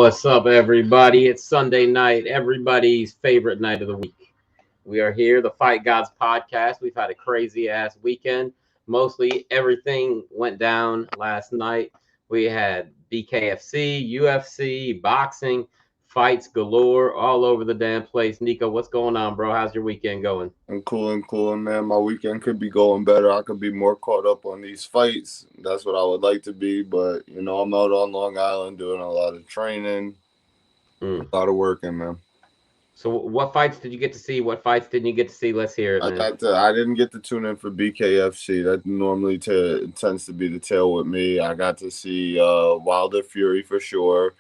What's up, everybody? It's Sunday night, everybody's favorite night of the week. We are here, the Fight Gods podcast. We've had a crazy ass weekend. Mostly everything went down last night. We had BKFC, UFC, boxing, fights galore all over the damn place. Nico, what's going on, bro? How's your weekend going? I'm cool, man. My weekend could be going better. I could be more caught up on these fights. That's what I would like to be. But, I'm out on Long Island doing a lot of training, a lot of working, man. So what fights did you get to see? What fights didn't you get to see? Let's hear it, man. I didn't get to tune in for BKFC. That normally tends to be the tail with me. I got to see Wilder Fury for sure.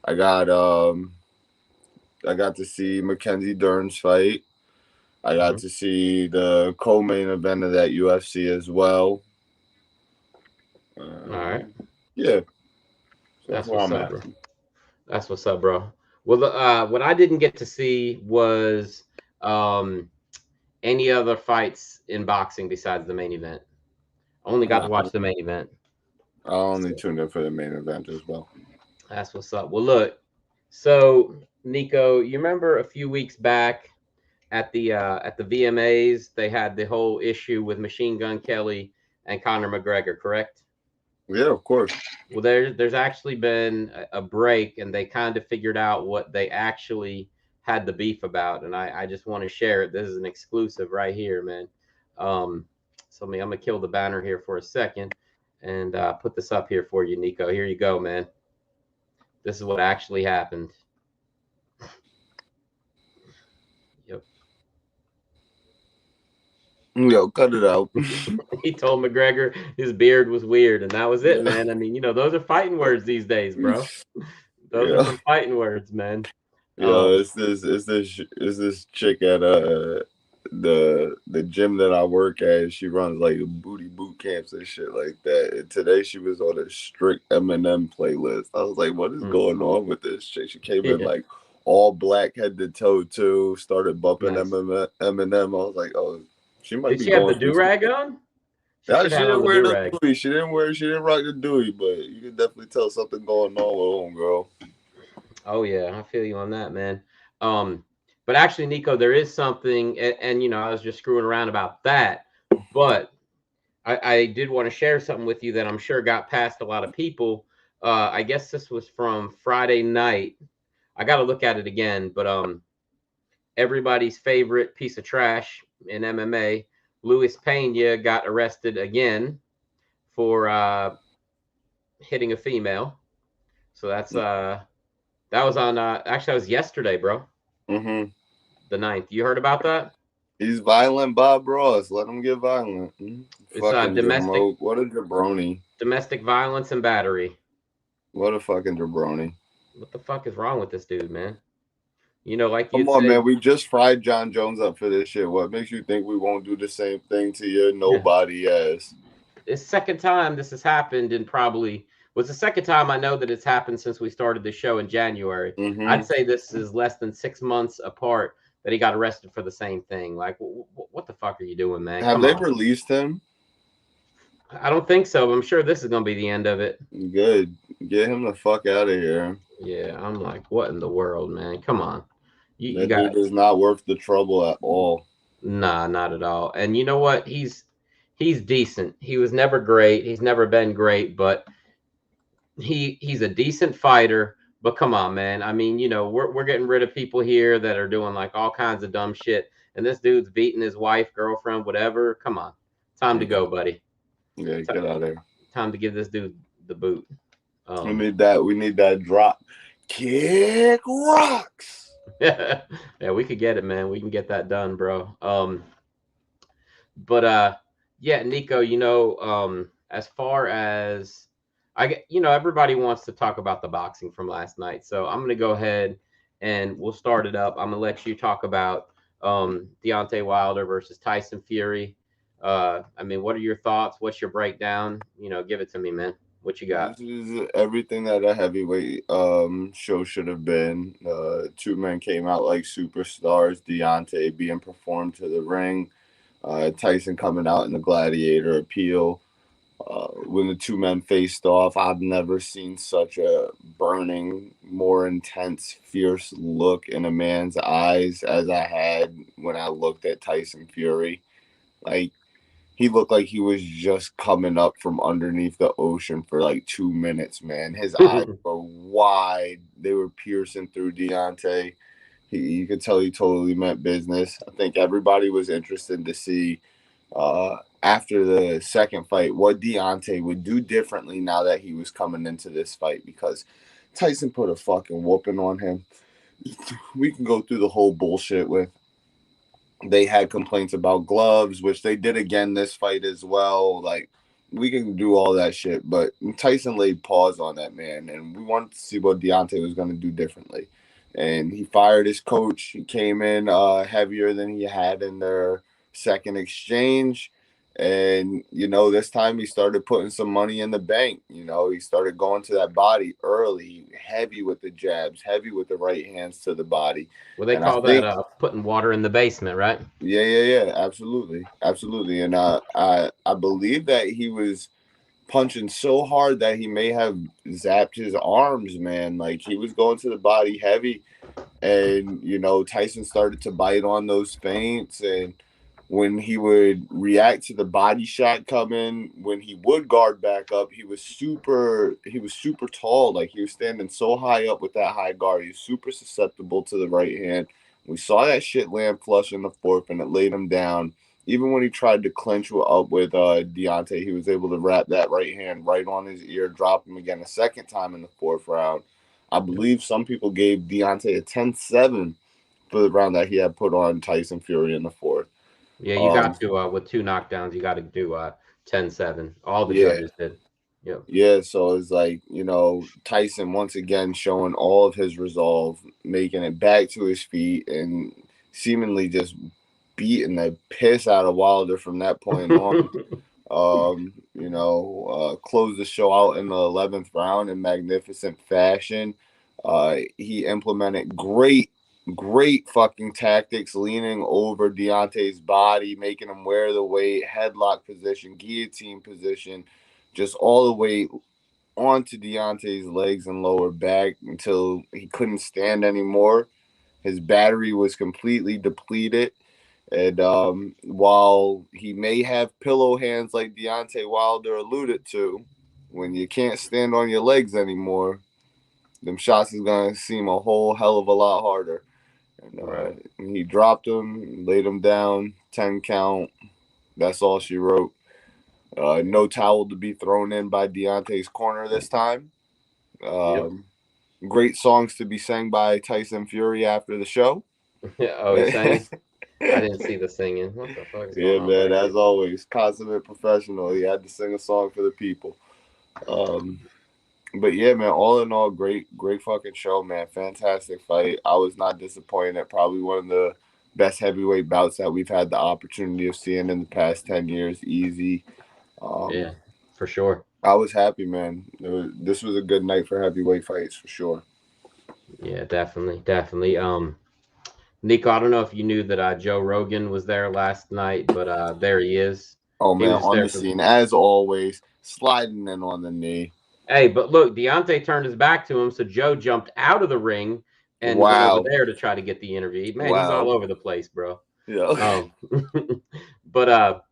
I got to see Mackenzie Dern's fight. I got to see the co-main event of that UFC as well. All right. Yeah. That's what's up, bro. That's what's up, bro. Well, what I didn't get to see was any other fights in boxing besides the main event. I only got to watch the main event. I only tuned in for the main event as well. That's what's up. Well, look. So, Nico, you remember a few weeks back at the VMAs, they had the whole issue with Machine Gun Kelly and Conor McGregor, correct? Yeah, of course. Well, there's actually been a break, and they kind of figured out what they actually had the beef about, and I just want to share it. This is an exclusive right here, man. I'm gonna kill the banner here for a second and put this up here for you, Nico. Here you go, man. This is what actually happened. Yep. Yo, cut it out. He told McGregor his beard was weird, and that was it, man. I mean, those are fighting words these days, bro. Those are some fighting words, man. It's this chick at the gym that I work at. She runs like booty boot camps and shit like that. And today she was on a strict Eminem playlist. I was like, what is going on with this chick? She came in like all black head to toe too. Started bumping Eminem. I was like, oh. She might Did be she have the do-rag on? She didn't wear the Dewey. She didn't rock the Dewey, but you can definitely tell something going on with girl. Oh yeah, I feel you on that, man. But actually, Nico, there is something, and I was just screwing around about that, but I did want to share something with you that I'm sure got past a lot of people. I guess this was from Friday night. I got to look at it again, but everybody's favorite piece of trash in MMA, Luis Pena, got arrested again for hitting a female. So that's that was on actually that was yesterday, bro. The 9th. You heard about that? He's violent, Bob Ross. Let him get violent. It's domestic. What a jabroni. Domestic violence and battery. What a fucking jabroni. What the fuck is wrong with this dude, man? Like you come on, man. We just fried John Jones up for this shit. What makes you think we won't do the same thing to your nobody ass? It's the second time this has happened, and probably was the second time I know that it's happened since we started the show in January. I'd say this is less than 6 months apart that he got arrested for the same thing. Like, what the fuck are you doing, man? Have they released him? I don't think so. But I'm sure this is gonna be the end of it. Good. Get him the fuck out of here. Yeah, I'm like, what in the world, man? Come on. That dude is not worth the trouble at all. Nah, not at all. And you know what? He's decent. He was never great. He's never been great, but he's a decent fighter. But come on, man. I mean, we're getting rid of people here that are doing like all kinds of dumb shit. And this dude's beating his wife, girlfriend, whatever. Come on. Time to go, buddy. Yeah, get out of there. Time to give this dude the boot. We need that drop. Kick rocks. Yeah, we could get it, man. We can get that done, bro. But yeah, Nico, as far as everybody wants to talk about the boxing from last night. So I'm gonna go ahead and we'll start it up. I'm gonna let you talk about Deontay Wilder versus Tyson Fury. I mean, what are your thoughts? What's your breakdown? Give it to me, man. What you got? This is everything that a heavyweight show should have been. Two men came out like superstars. Deontay being performed to the ring. Tyson coming out in the Gladiator appeal. when the two men faced off. I've never seen such a burning, more intense, fierce look in a man's eyes as I had when I looked at Tyson Fury. Like, he looked like he was just coming up from underneath the ocean for like 2 minutes, man. His eyes were wide. They were piercing through Deontay. You could tell he totally meant business. I think everybody was interested to see after the second fight what Deontay would do differently now that he was coming into this fight, because Tyson put a fucking whooping on him. We can go through the whole bullshit with they had complaints about gloves, which they did again this fight as well. Like, we can do all that shit, but Tyson laid pause on that, man, and we wanted to see what Deontay was going to do differently. And he fired his coach. He came in heavier than he had in their second exchange. And, this time he started putting some money in the bank. He started going to that body early, heavy with the jabs, heavy with the right hands to the body. Well, they call that putting water in the basement, right? Yeah, absolutely. And I believe that he was punching so hard that he may have zapped his arms, man. Like, he was going to the body heavy, and Tyson started to bite on those feints, and when he would react to the body shot coming, when he would guard back up, he was super tall. Like, he was standing so high up with that high guard. He was super susceptible to the right hand. We saw that shit land flush in the fourth, and it laid him down. Even when he tried to clinch up with Deontay, he was able to wrap that right hand right on his ear, drop him again a second time in the fourth round. I believe some people gave Deontay a 10-7 for the round that he had put on Tyson Fury in the fourth. Yeah, you got to with 2 knockdowns, you got to do 10-7. All the judges did. Yep. Yeah, so it's like, Tyson once again showing all of his resolve, making it back to his feet, and seemingly just beating the piss out of Wilder from that point on. Closed the show out in the 11th round in magnificent fashion. He implemented great fucking tactics, leaning over Deontay's body, making him wear the weight, headlock position, guillotine position, just all the way onto Deontay's legs and lower back until he couldn't stand anymore. His battery was completely depleted. And while he may have pillow hands like Deontay Wilder alluded to, when you can't stand on your legs anymore, them shots is going to seem a whole hell of a lot harder. And he dropped him, laid him down, 10 count. That's all she wrote. No towel to be thrown in by Deontay's corner this time. Great songs to be sang by Tyson Fury after the show. Oh, he sang? I didn't see the singing. What the fuck is going on? Yeah, man, as always, consummate professional. He had to sing a song for the people. But yeah, man, all in all, great fucking show, man. Fantastic fight. I was not disappointed. Probably one of the best heavyweight bouts that we've had the opportunity of seeing in the past 10 years. Easy. Yeah, for sure. I was happy, man. This was a good night for heavyweight fights, for sure. Yeah, definitely. Nico, I don't know if you knew that Joe Rogan was there last night, but there he is. Oh, man, on the scene, as always, sliding in on the knee. Hey, but look, Deontay turned his back to him, so Joe jumped out of the ring and went over there to try to get the interview. Man, he's all over the place, bro. Yeah. But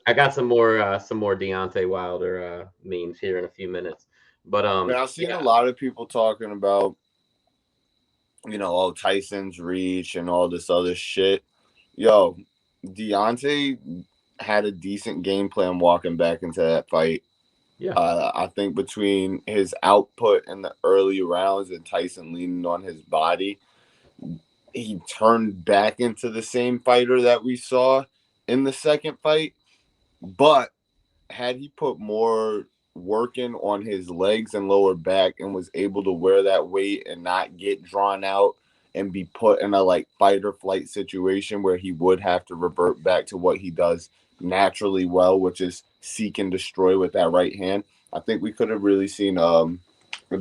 I got some more Deontay Wilder memes here in a few minutes. But I've seen a lot of people talking about, Tyson's reach and all this other shit. Yo, Deontay had a decent game plan walking back into that fight. Yeah. I think between his output in the early rounds and Tyson leaning on his body, he turned back into the same fighter that we saw in the second fight. But had he put more work in on his legs and lower back and was able to wear that weight and not get drawn out and be put in a fight or flight situation where he would have to revert back to what he does naturally well, which is seek and destroy with that right hand, I think we could have really seen a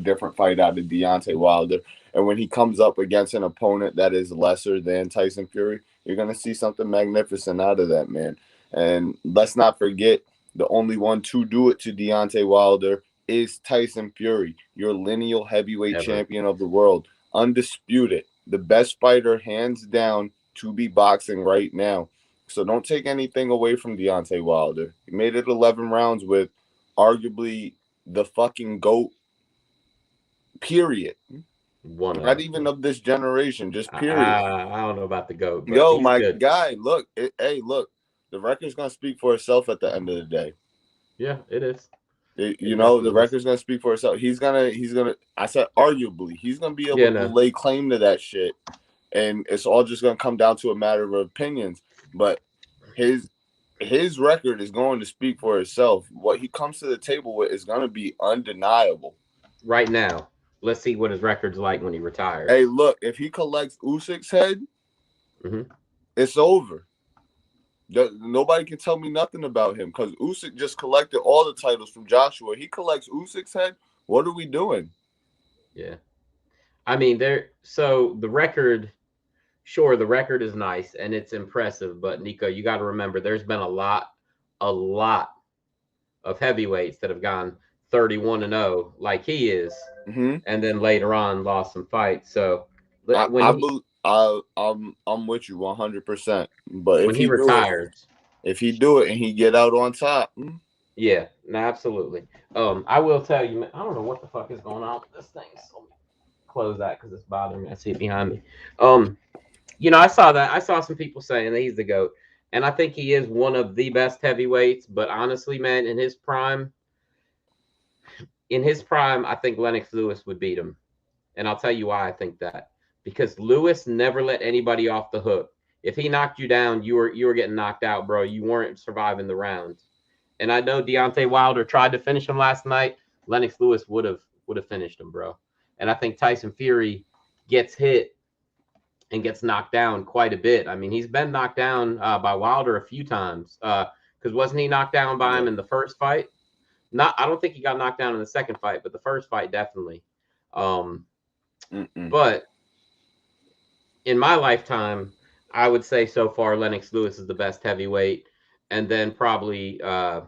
different fight out of Deontay Wilder. And when he comes up against an opponent that is lesser than Tyson Fury, you're going to see something magnificent out of that, man. And let's not forget, The only one to do it to Deontay Wilder is Tyson Fury, your lineal heavyweight champion of the world, undisputed, the best fighter hands down to be boxing right now. So don't take anything away from Deontay Wilder. He made it 11 rounds with arguably the fucking GOAT, period. Not even of this generation, just period. I don't know about the GOAT, but yo, he's my good. guy, look, look, the record's gonna speak for itself at the end of the day. Yeah, it is. The record's gonna speak for itself. He's gonna. I said arguably, he's gonna be able to lay claim to that shit, and it's all just gonna come down to a matter of opinions. But his record is going to speak for itself. What he comes to the table with is gonna be undeniable. Right now, let's see what his record's like when he retires. Hey, look, if he collects Usyk's head, it's over. Nobody can tell me nothing about him because Usyk just collected all the titles from Joshua. He collects Usyk's head. What are we doing? Yeah, I mean, so the record. Sure, the record is nice and it's impressive, but Nico, you got to remember, there's been a lot of heavyweights that have gone 31-0 like he is, and then later on lost some fights. So I'm with you 100%. But when he retires, if he do it and he get out on top, yeah, no, absolutely. I will tell you, I don't know what the fuck is going on with this thing. So let me close that because it's bothering me. I see it behind me. I saw that. I saw some people saying that he's the GOAT, and I think he is one of the best heavyweights. But honestly, man, in his prime, I think Lennox Lewis would beat him, and I'll tell you why I think that. Because Lewis never let anybody off the hook. If he knocked you down, you were getting knocked out, bro. You weren't surviving the rounds. And I know Deontay Wilder tried to finish him last night. Lennox Lewis would have finished him, bro. And I think Tyson Fury gets hit and gets knocked down quite a bit. I mean, he's been knocked down by Wilder a few times. Because wasn't he knocked down by him in the first fight? I don't think he got knocked down in the second fight, but the first fight definitely. But in my lifetime, I would say so far Lennox Lewis is the best heavyweight, and then probably I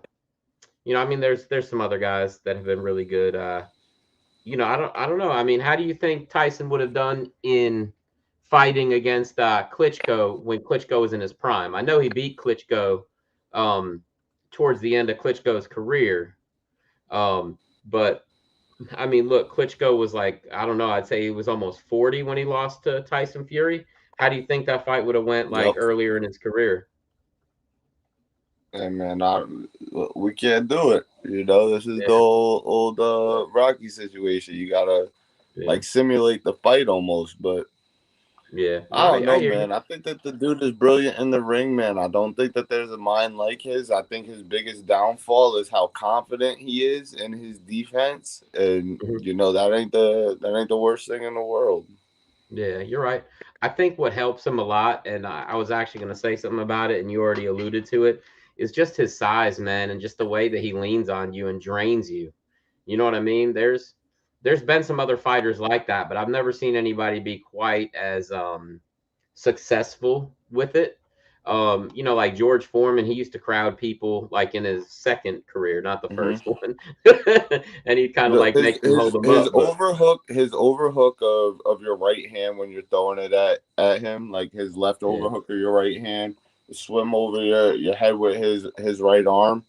mean there's some other guys that have been really good. I don't know. I mean, how do you think Tyson would have done in fighting against Klitschko when Klitschko was in his prime? I know he beat Klitschko towards the end of Klitschko's career, but I mean, look, Klitschko was like, I don't know, I'd say he was almost 40 when he lost to Tyson Fury. How do you think that fight would have went earlier in his career? Hey man, we can't do it. This is the old Rocky situation. You gotta simulate the fight almost, but yeah, I don't know, man. I think that the dude is brilliant in the ring, man. I don't think that there's a mind like his. I think his biggest downfall is how confident he is in his defense, and that ain't the worst thing in the world. Yeah, you're right. I think what helps him a lot, and I was actually going to say something about it, and you already alluded to it, is just his size, man, and just the way that he leans on you and drains you. You know what I mean? There's been some other fighters like that, but I've never seen anybody be quite as successful with it. Like George Foreman, he used to crowd people like in his second career, not the first one, and he kind of make them hold him up. His overhook of your right hand when you're throwing it at him, like his left overhook of your right hand, swim over your head with his right arm.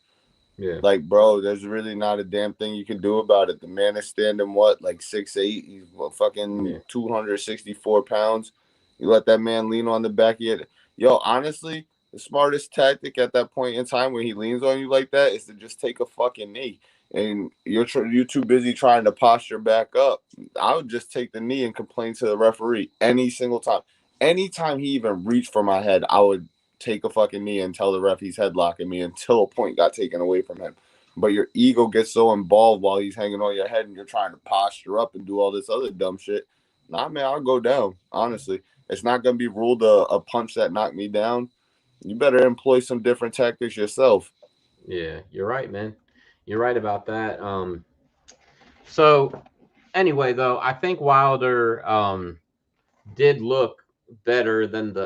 Yeah. Like, bro, there's really not a damn thing you can do about it. The man is standing, 6'8"? He's fucking 264 pounds. You let that man lean on the back of your... Yo, honestly, the smartest tactic at that point in time when he leans on you like that is to just take a fucking knee. And you're too busy trying to posture back up. I would just take the knee and complain to the referee any single time. Anytime he even reached for my head, I would take a fucking knee and tell the ref he's headlocking me until a point got taken away from him. But your ego gets so involved while he's hanging on your head and you're trying to posture up and do all this other dumb shit. Nah, man, I'll go down. Honestly, it's not going to be ruled a punch that knocked me down. You better employ some different tactics yourself. Yeah, you're right, man. You're right about that. So anyway, though, I think Wilder did look better than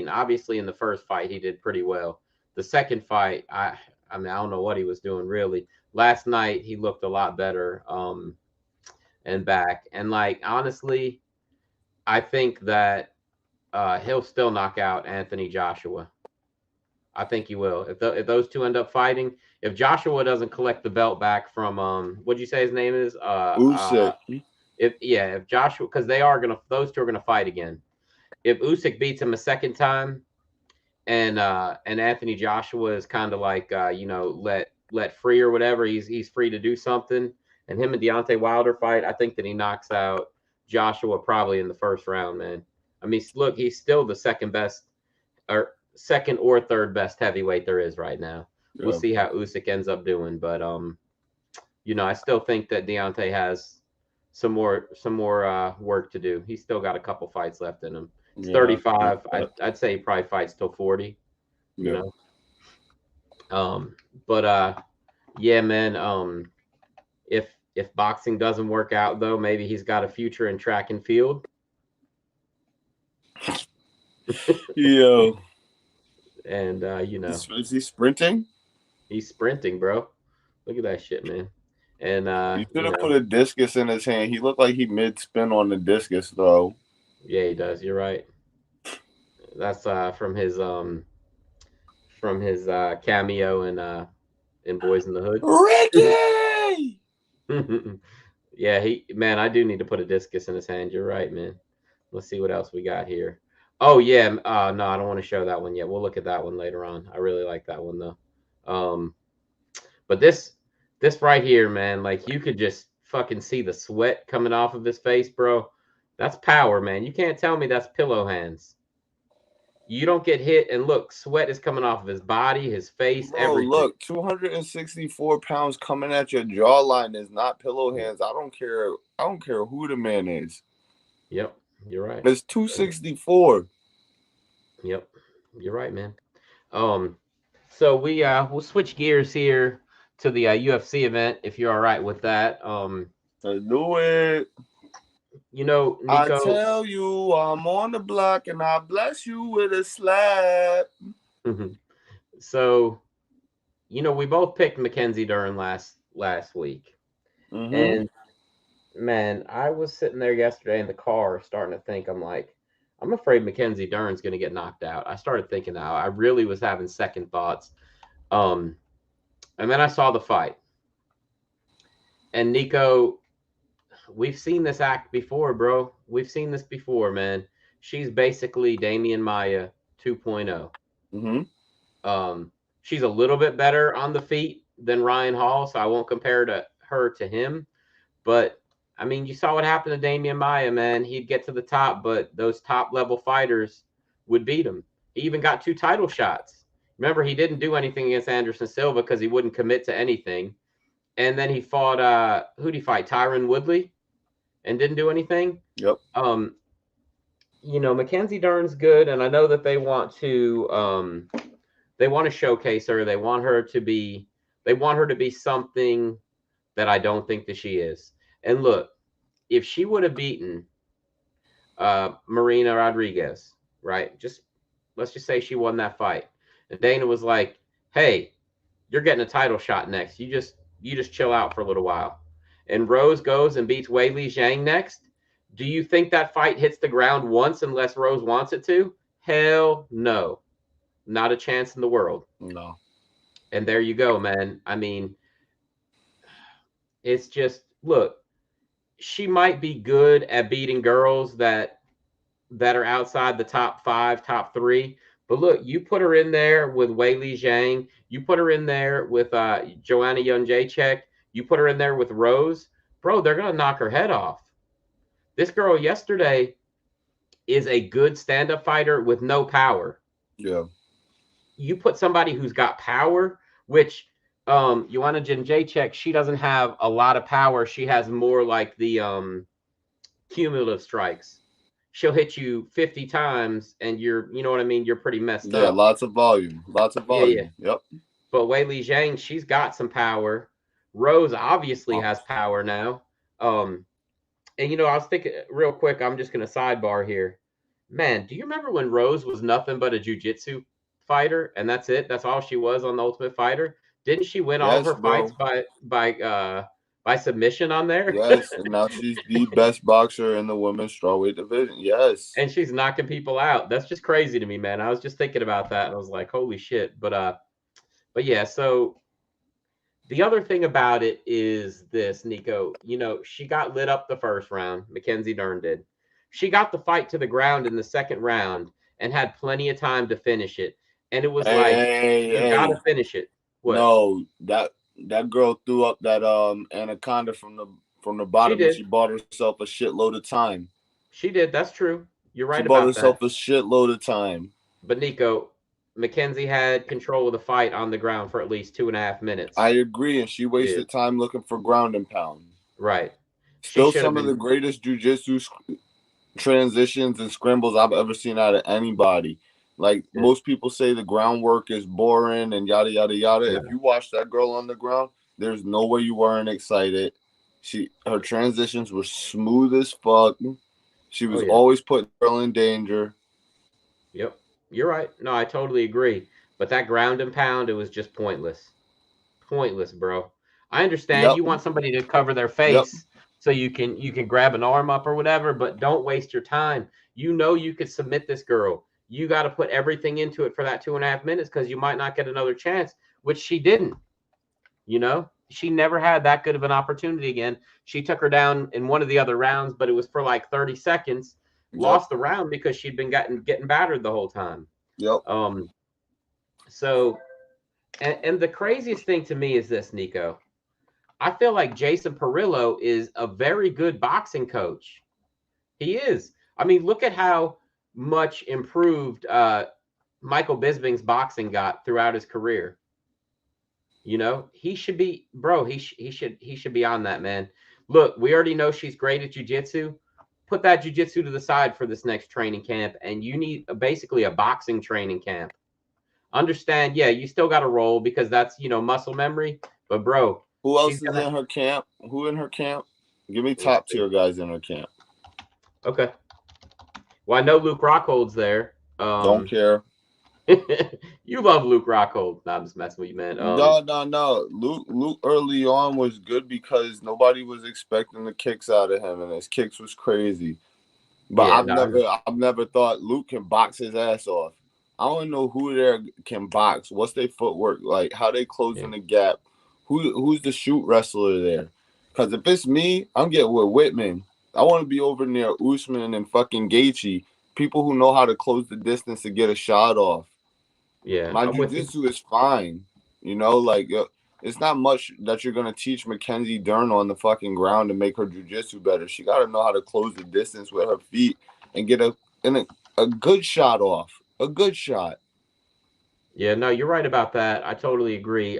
obviously in the first fight he did pretty well. The second fight, I I mean, I don't know what he was doing really. Last night he looked a lot better. And back. And like honestly, I think that he'll still knock out Anthony Joshua. I think he will. If those two end up fighting, if Joshua doesn't collect the belt back from what'd you say his name is? Usyk. If Joshua, because those two are gonna fight again. If Usyk beats him a second time, and Anthony Joshua is kind of like let free or whatever, he's free to do something, and him and Deontay Wilder fight, I think that he knocks out Joshua probably in the first round, man. I mean, look, he's still the second best or second or third best heavyweight there is right now. Yeah. We'll see how Usyk ends up doing, but I still think that Deontay has some more work to do. He's still got a couple fights left in him. He's 35. I'd say he probably fights till 40. You know. But yeah, man. If boxing doesn't work out though, maybe he's got a future in track and field. Yo. And is he sprinting? He's sprinting, bro. Look at that shit, man. And you should have put a discus in his hand. He looked like he mid spin on the discus though. Yeah, he does. You're right. That's from his cameo in Boys in the Hood. Ricky. Yeah, I do need to put a discus in his hand. You're right, man. Let's see what else we got here. Oh yeah, no, I don't want to show that one yet. We'll look at that one later on. I really like that one though. But this right here, man, like you could just fucking see the sweat coming off of his face, bro. That's power, man. You can't tell me that's pillow hands. You don't get hit, and look, sweat is coming off of his body, his face, everything. Look, 264 pounds coming at your jawline is not pillow hands. I don't care who the man is. Yep, you're right. It's 264. Yep, you're right, man. So we'll switch gears here to the UFC event if you're all right with that. Let's do it. Nico, I tell you, I'm on the block and I bless you with a slap. So, we both picked Mackenzie Dern last week. Mm-hmm. And man, I was sitting there yesterday in the car starting to think, I'm afraid Mackenzie Dern's going to get knocked out. I started thinking that. I really was having second thoughts. And then I saw the fight. And Nico, we've seen this act before, bro. We've seen this before, man. She's basically Damian Maia 2.0. Mm-hmm. She's a little bit better on the feet than Ryan Hall, so I won't compare her to him. But, I mean, you saw what happened to Damian Maia, man. He'd get to the top, but those top-level fighters would beat him. He even got 2 title shots. Remember, he didn't do anything against Anderson Silva because he wouldn't commit to anything. And then he fought, who'd he fight? Tyron Woodley? And didn't do anything. Yep. Mackenzie Dern's good, and I know that they want to showcase her. They want her to be something that I don't think that she is. And look, if she would have beaten Marina Rodriguez, right? Let's just say she won that fight. And Dana was like, "Hey, you're getting a title shot next. You just chill out for a little while." And Rose goes and beats Weili Zhang next. Do you think that fight hits the ground once unless Rose wants it to? Hell no. Not a chance in the world. No. And there you go, man. I mean, it's just, look, she might be good at beating girls that are outside the top 5, top 3. But look, you put her in there with Weili Zhang. You put her in there with Joanna Jędrzejczyk. You put her in there with Rose, bro, they're going to knock her head off. This girl yesterday is a good stand-up fighter with no power. Yeah. You put somebody who's got power, which Joanna Jędrzejczyk, she doesn't have a lot of power. She has more like the cumulative strikes. She'll hit you 50 times and you know what I mean? You're pretty messed up. Yeah, lots of volume. Yeah. Yep. But Weili Zhang, she's got some power. Rose obviously has power now. And, I was thinking real quick, I'm just going to sidebar here. Man, do you remember when Rose was nothing but a jiu-jitsu fighter? And that's it? That's all she was on The Ultimate Fighter? Didn't she win all of Yes, her fights bro. by submission on there? Yes, and now she's the best boxer in the women's strawweight division. Yes. And she's knocking people out. That's just crazy to me, man. I was just thinking about that and I was like, holy shit. But yeah, so the other thing about it is this, Nico. She got lit up the first round. Mackenzie Dern did. She got the fight to the ground in the second round and had plenty of time to finish it. And it was Hey, like, hey, you got to hey. finish it. What? No, that girl threw up that anaconda from the She bottom, and she did. bought herself a shitload of time. She did. That's true. You're She right bought about that. herself a shitload of time. But Nico, Mackenzie had control of the fight on the ground for at least 2.5 minutes. I agree, and she She did. wasted time looking for ground and pound. Right. She Still should have some of the been. greatest jujitsu transitions and scrambles I've ever seen out of anybody. Like Yeah. most people say the groundwork is boring and yada yada yada. Yeah. If you watch that girl on the ground, there's no way you weren't excited. Her transitions were smooth as fuck. She Oh was yeah. always putting the girl in danger. Yep. You're right. No, I totally agree. But that ground and pound, it was just pointless. Pointless, bro. I understand Yep. you want somebody to cover their Yep. face so you can grab an arm up or whatever, but don't waste your time. You could submit this girl. You got to put everything into it for that 2.5 minutes because you might not get another chance, which she didn't. She never had that good of an opportunity again. She took her down in one of the other rounds, but it was for like 30 seconds. Yep. Lost the round because she'd been getting battered the whole time. Yep. So and the craziest thing to me is this, Nico. I feel like Jason Perillo is a very good boxing coach. He is. I mean, look at how much improved Michael Bisping's boxing got throughout his career. He should be, bro. He should be on that, man. Look, we already know she's great at jujitsu. Put that jujitsu to the side for this next training camp, and you need basically a boxing training camp. Understand? Yeah, you still got to roll because that's muscle memory. But bro, Who she's else is gonna. in her camp? Who in her camp? Give me Let's top see. tier guys in her camp. Okay. Well, I know Luke Rockhold's there. Don't care. You love Luke Rockhold. Nah, I'm just messing with you, man. No. Luke early on was good because nobody was expecting the kicks out of him, and his kicks was crazy. But Yeah, no, I've never thought Luke can box his ass off. I don't know who there can box. What's their footwork like? How they closing the gap? Who's the shoot wrestler there? Because if it's me, I'm getting with Whitman. I want to be over near Usman and fucking Gaethje, people who know how to close the distance to get a shot off. yeah, My I'm with you. jujitsu is fine. It's not much that you're gonna teach Mackenzie Dern on the fucking ground to make her jujitsu better. She gotta know how to close the distance with her feet and get a good shot off. A good shot. Yeah, no, you're right about that. I totally agree.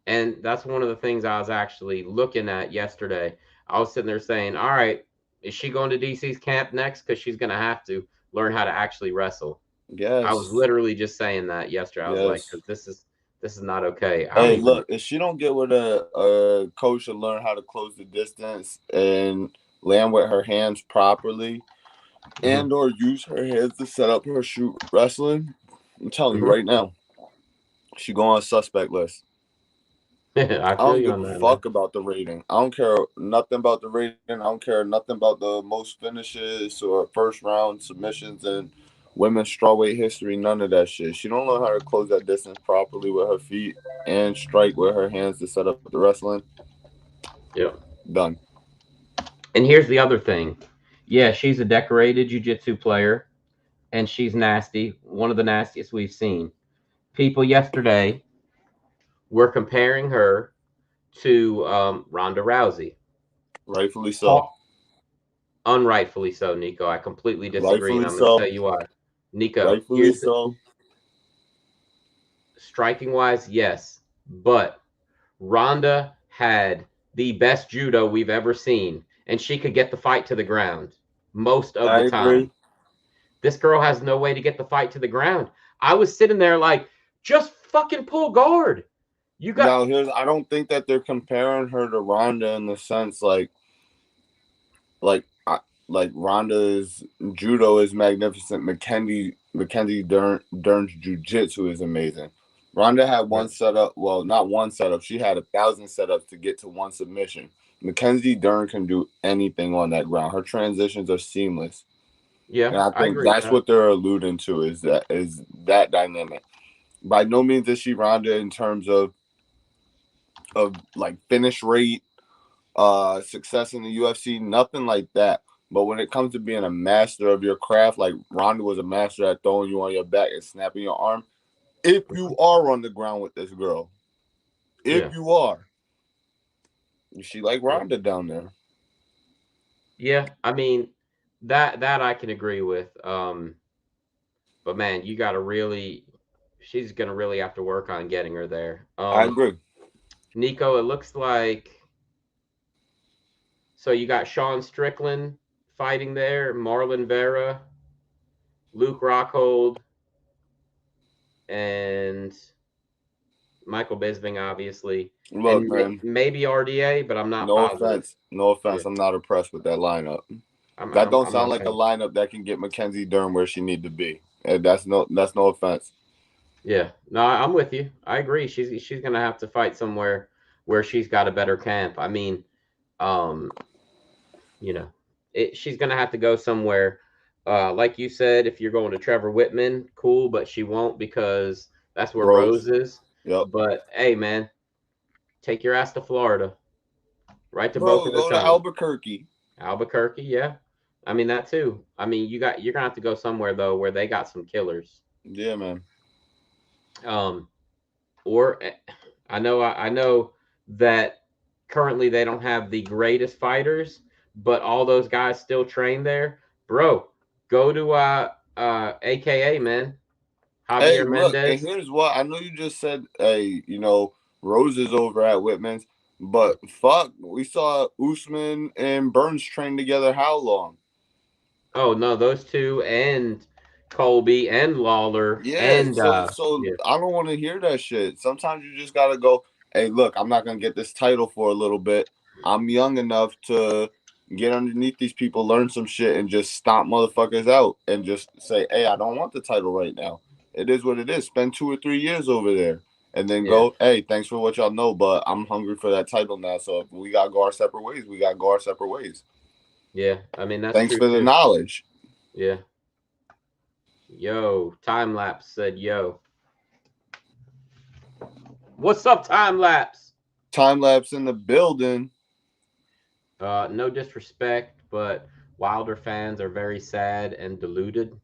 And that's one of the things I was actually looking at yesterday. I was sitting there saying, all right, is she going to DC's camp next? Because she's going to have to learn how to actually wrestle. I was Yes. literally just saying that yesterday. I was like, Yes. because this is not okay. I don't Hey, even. look, if she don't get with a coach to learn how to close the distance and land with her hands properly Mhm, and or use her hands to set up her shoot wrestling, I'm telling you mhm. right now, she go on a suspect list. I I feel don't you give on a that, man. fuck about the rating. I don't care nothing about the rating. I don't care nothing about the most finishes or first round submissions and women's strawweight history. None of that shit. She don't know how to close that distance properly with her feet and strike with her hands to set up the wrestling. Yep. Done. And here's the other thing. Yeah, she's a decorated jujitsu player, and she's nasty. One of the nastiest we've seen. People yesterday were comparing her to Ronda Rousey. Rightfully so. Paul, unrightfully so, Nico. I completely disagree, and Rightfully I'm going to tell so. you why. Nico, Rightfully so. striking wise, yes, but Ronda had the best judo we've ever seen, and she could get the fight to the ground most of I the time. agree. This girl has no way to get the fight to the ground. I was sitting there like, just fucking pull guard. You got. Now here's I don't think that they're comparing her to Ronda in the sense like like Ronda's judo is magnificent. Mackenzie Dern's jujitsu is amazing. Ronda had one Right. setup. Well, not one setup. She had 1,000 setups to get to one submission. Mackenzie Dern can do anything on that ground. Her transitions are seamless. And Yeah, I I think agree with that's that. what they're alluding to is that dynamic. By no means is she Ronda in terms of like finish rate, success in the UFC, nothing like that. But when it comes to being a master of your craft, like Ronda was a master at throwing you on your back and snapping your arm. If you are on the ground with this girl, if Yeah. you are, is she like Yeah. Ronda down there? Yeah. I mean, that I can agree with. But man, you gotta really she's gonna really have to work on getting her there. I agree. Nico, it looks like so you got Sean Strickland fighting there, Marlon Vera, Luke Rockhold, and Michael Bisping, obviously, Look, and man, maybe RDA, but I'm not no positive. offense. No Yeah, offense. I'm not impressed with that lineup. I'm That I'm, don't I'm sound not a like a fan. lineup that can get Mackenzie Dern where she need to be. And that's no offense. Yeah, no, I'm with you. I agree. She's gonna have to fight somewhere where she's got a better camp. I mean, um, you know, she's gonna have to go somewhere. Like you said, if you're going to Trevor Whitman, cool, but she won't because that's where Rose. Rose is. Yep. But hey, man, take your ass to Florida, right to Boca Bro, go to Raton, Albuquerque. Albuquerque. Yeah, I mean that too. I mean you're gonna have to go somewhere though where they got some killers. Yeah, man. Um, or I know that currently they don't have the greatest fighters, but all those guys still train there. Bro, go to AKA man, Hey, Javier look, and Mendez. here's what I know you just said, hey, Rose is over at Whitman's, but fuck, we saw Usman and Burns train together how long? Oh no, those two and Colby and Lawler Yeah, and so yeah, I don't want to hear that shit. Sometimes you just gotta go, hey, look, I'm not gonna get this title for a little bit. I'm young enough to get underneath these people, learn some shit, and just stomp motherfuckers out and just say, hey, I don't want the title right now. It is what it is. Spend 2 or 3 years over there. And then yeah, go, hey, thanks for what y'all know, but I'm hungry for that title now. So if we gotta go our separate ways, we gotta go our separate ways. yeah. I mean that's Thanks true for the too. knowledge. Yeah. Yo, time lapse said yo. What's up, time lapse? Time lapse in the building. No disrespect, but Wilder fans are very sad and deluded.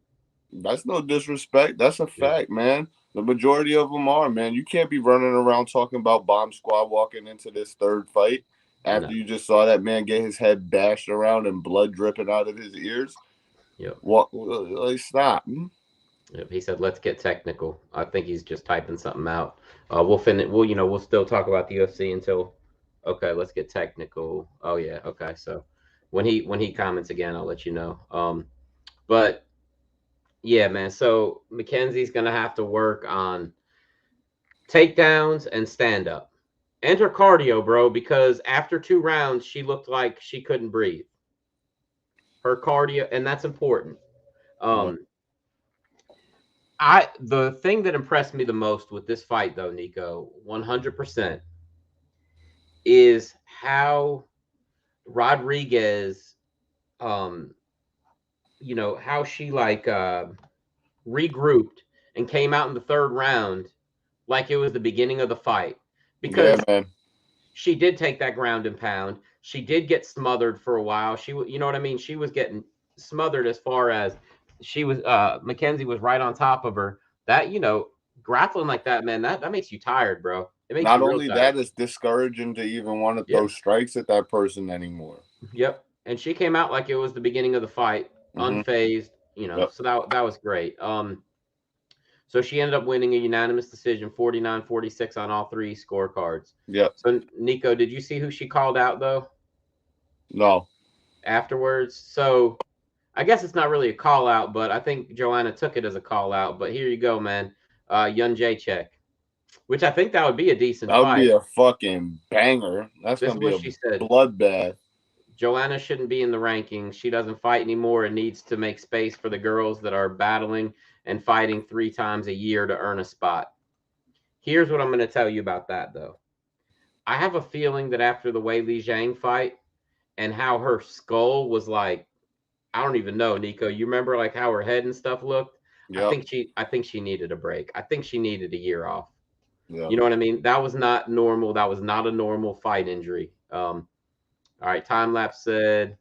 That's no disrespect. That's a Yeah. fact, man. The majority of them are, man. You can't be running around talking about Bomb Squad walking into this third fight after No. you just saw that man get his head bashed around and blood dripping out of his ears. Yep. What? Like, stop. Yep. He said, "Let's get technical." I think he's just typing something out. We'll finish. We'll still talk about the UFC until. Okay, let's get technical. Oh yeah. Okay. So when he comments again, I'll let you know. But yeah, man. So Mackenzie's gonna have to work on takedowns and stand up. And her cardio, bro, because after 2 rounds, she looked like she couldn't breathe. Her cardio, and that's important. Yeah. Um, the thing that impressed me the most with this fight, though, Nico, 100%, is how Rodriguez, um, how she like regrouped and came out in the third round like it was the beginning of the fight Yeah, because man. she did take that ground and pound. She did get smothered for a while. You know what I mean? She was getting smothered as far as she was. Mackenzie was right on top of her. That grappling like that, man, that makes you tired, bro. It makes Not you real only tired. that, it's discouraging to even want to Yeah. throw strikes at that person anymore. Yep. And she came out like it was the beginning of the fight, Mm-hmm. unfazed. Yep. So that was great. So she ended up winning a unanimous decision, 49-46 on all three scorecards. Yep. So Nico, did you see who she called out though? No. Afterwards. So I guess it's not really a call out, but I think Joanna took it as a call out. But here you go, man. Yun Jacek, which I think that would be a decent That would be fight. a fucking banger. That's This gonna is be what a she said. bloodbath. Joanna shouldn't be in the rankings. She doesn't fight anymore and needs to make space for the girls that are battling and fighting 3 times a year to earn a spot. Here's what I'm going to tell you about that, though. I have a feeling that after the Wei Li Zhang fight and how her skull was like, I don't even know, Nico. You remember like how her head and stuff looked? Yep. I think she needed a break. I think she needed a year off. Yeah. You know what I mean? That was not normal. That was not a normal fight injury. All right, time lapse said,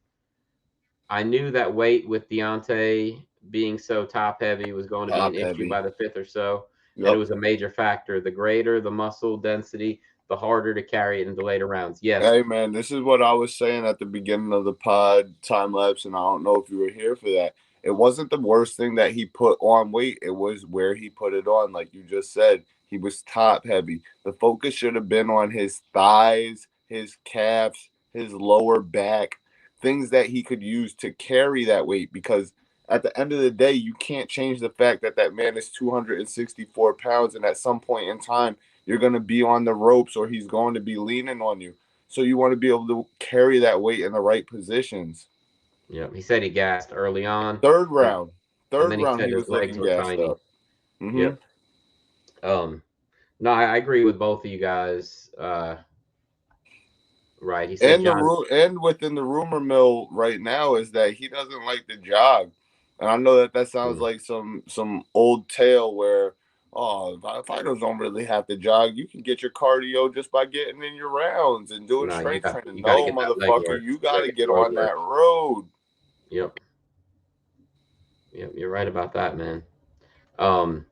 I knew that weight with Deontay being so top heavy was going to be an Top issue heavy. by the fifth or so, and it Yep. was a major factor. The greater the muscle density, the harder to carry it in the later rounds. Yes. Hey man, this is what I was saying at the beginning of the pod, time lapse, and I don't know if you were here for that. It wasn't the worst thing that he put on weight. It was where he put it on. Like you just said, he was top heavy. The focus should have been on his thighs, his calves, his lower back, things that he could use to carry that weight. Because at the end of the day, you can't change the fact that that man is 264 pounds, and at some point in time, you're going to be on the ropes or he's going to be leaning on you. So you want to be able to carry that weight in the right positions. Yeah. He said he gassed early on. Third And, round. and Third then he round, said he his was legs looking were gassed tiny. up. Mm-hmm. Yep. No, I agree with both of you guys. Right. He said And John. and within the rumor mill right now is that he doesn't like to jog. And I know that that sounds like some old tale where, oh, fighters don't really have to jog. You can get your cardio just by getting in your rounds and doing No, strength training. you got to No, get that leg motherfucker, work. you You got got to to get the get road on work. that road. Yep. Yep. You're right about that, man. Um,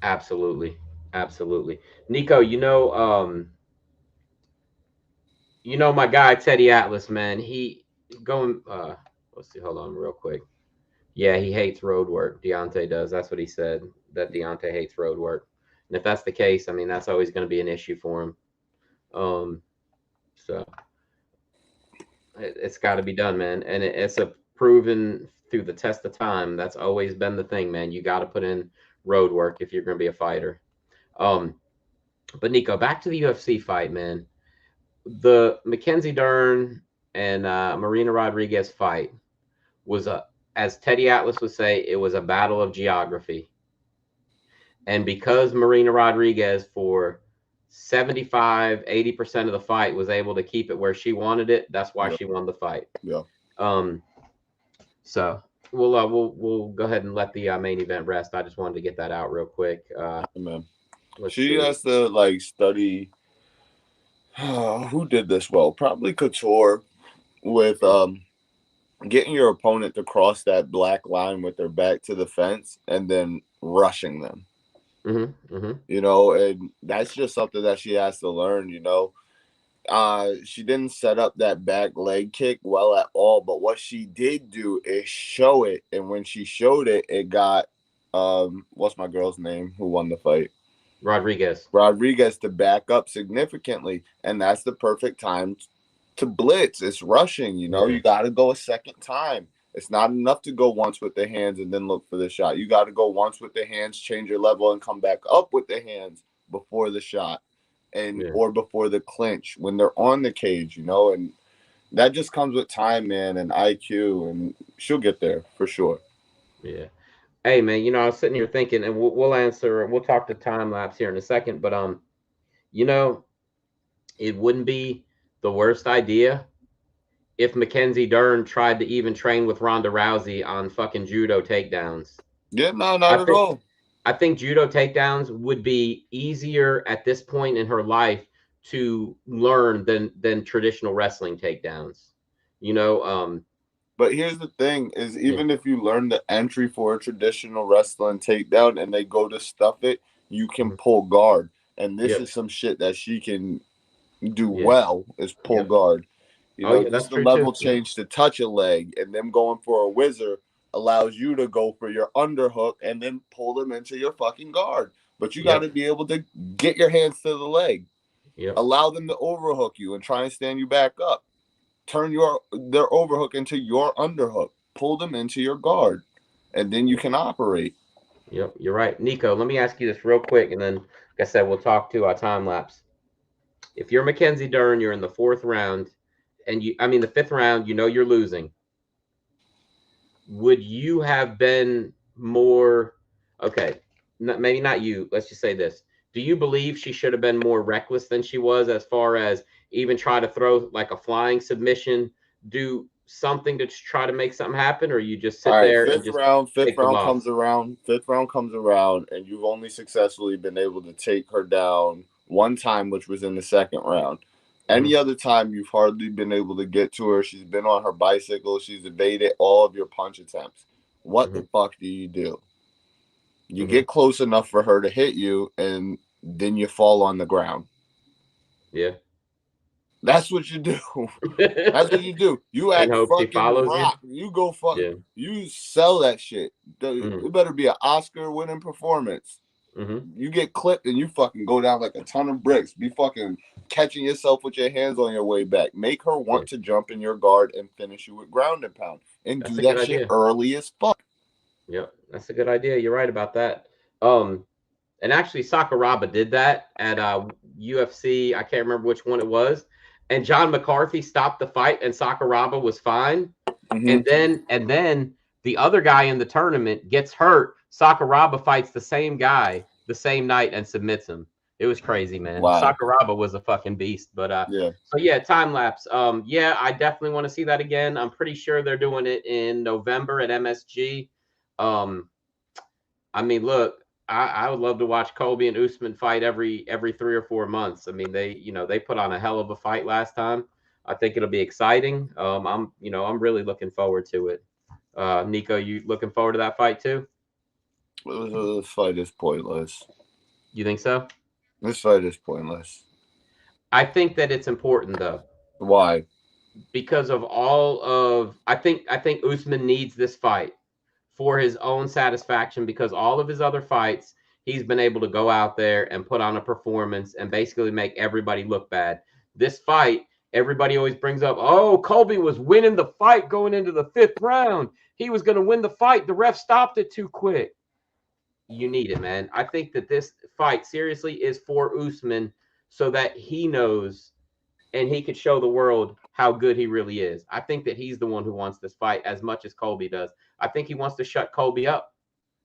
absolutely. Absolutely. Nico, my guy Teddy Atlas, man. He going let's see, hold on real quick. Yeah, he hates road work. Deontay does. That's what he said. That Deontay hates road work. And if that's the case, I mean that's always going to be an issue for him. So it's got to be done, man. And it's a proven through the test of time. That's always been the thing, man. You got to put in road work if you're going to be a fighter. Um, but Nico, back to the UFC fight, man. The Mackenzie Dern and Marina Rodriguez fight was as Teddy Atlas would say, it was a battle of geography. And because Marina Rodriguez for 75-80% of the fight was able to keep it where she wanted it, that's why she won the fight. Yeah. So we'll go ahead and let the main event rest. I just wanted to get that out real quick. Man. She has to like study who did this well. Probably Couture with getting your opponent to cross that black line with their back to the fence and then rushing them. You know, and that's just something that she has to learn, you know. She didn't set up that back leg kick well at all, but what she did do is show it, and when she showed it, it got what's my girl's name who won the fight? Rodriguez to back up significantly, and that's the perfect time to blitz. It's rushing, you know. You got to go a second time. It's not enough to go once with the hands and then look for the shot. You got to go once with the hands, change your level, and come back up with the hands before the shot or before the clinch when they're on the cage, you know. And that just comes with time, man, and IQ, and she'll get there for sure. Yeah. Hey, man, I was sitting here thinking, and we'll talk to time lapse here in a second, but it wouldn't be the worst idea if Mackenzie Dern tried to even train with Ronda Rousey on fucking judo takedowns. Yeah, no, not at all. I think judo takedowns would be easier at this point in her life to learn than traditional wrestling takedowns. But here's the thing: is even if you learn the entry for a traditional wrestling takedown and they go to stuff it, you can pull guard, and this is some shit that she can do well is pull guard. You know, just the level change to touch a leg and them going for a whizzer allows you to go for your underhook and then pull them into your fucking guard. But you got to be able to get your hands to the leg. Allow them to overhook you and try and stand you back up. Turn their overhook into your underhook. Pull them into your guard. And then you can operate. Yep, you're right. Nico, let me ask you this real quick, and then, like I said, we'll talk to our time lapse. If you're Mackenzie Dern, you're in the fourth round, and the fifth round, you're losing. Would you have been more okay? maybe not you. Let's just say this. Do you believe she should have been more reckless than she was as far as even try to throw like a flying submission, do something to try to make something happen, or you just All sit right, there and just fifth take the round loss? comes around. Fifth round comes around, and you've only successfully been able to take her down one time, which was in the second round. Any other time, you've hardly been able to get to her. She's been on her bicycle. She's evaded all of your punch attempts. What the fuck do? You get close enough for her to hit you, and then you fall on the ground. Yeah. That's what you do. That's what you do. You And act hope she fucking follows you. rock. You go fuck. Yeah. You sell that shit. It better be an Oscar-winning performance. You get clipped and you fucking go down like a ton of bricks. Be fucking catching yourself with your hands on your way back. Make her want to jump in your guard and finish you with ground and pound. And That's do a that good shit idea. early as fuck. Yep, that's a good idea. You're right about that. And actually Sakuraba did that at UFC. I can't remember which one it was. And John McCarthy stopped the fight and Sakuraba was fine. And then the other guy in the tournament gets hurt. Sakuraba fights the same guy the same night and submits him. It was crazy, man. Wow. Sakuraba was a fucking beast. But yeah. So yeah, time lapse. Yeah, I definitely want to see that again. I'm pretty sure they're doing it in November at MSG. I mean, look, I would love to watch Colby and Usman fight every 3 or 4 months. I mean, they put on a hell of a fight last time. I think it'll be exciting. I'm really looking forward to it. Nico, you looking forward to that fight too? This fight is pointless. You think so? This fight is pointless. I think that it's important though. Why? Because of I think Usman needs this fight for his own satisfaction, because all of his other fights, he's been able to go out there and put on a performance and basically make everybody look bad. This fight, everybody always brings up, oh, Colby was winning the fight going into the 5th round. He was going to win the fight. The ref stopped it too quick. You need it, man. I think that this fight seriously is for Usman so that he knows and he could show the world how good he really is. I think that he's the one who wants this fight as much as Colby does. I think he wants to shut Colby up,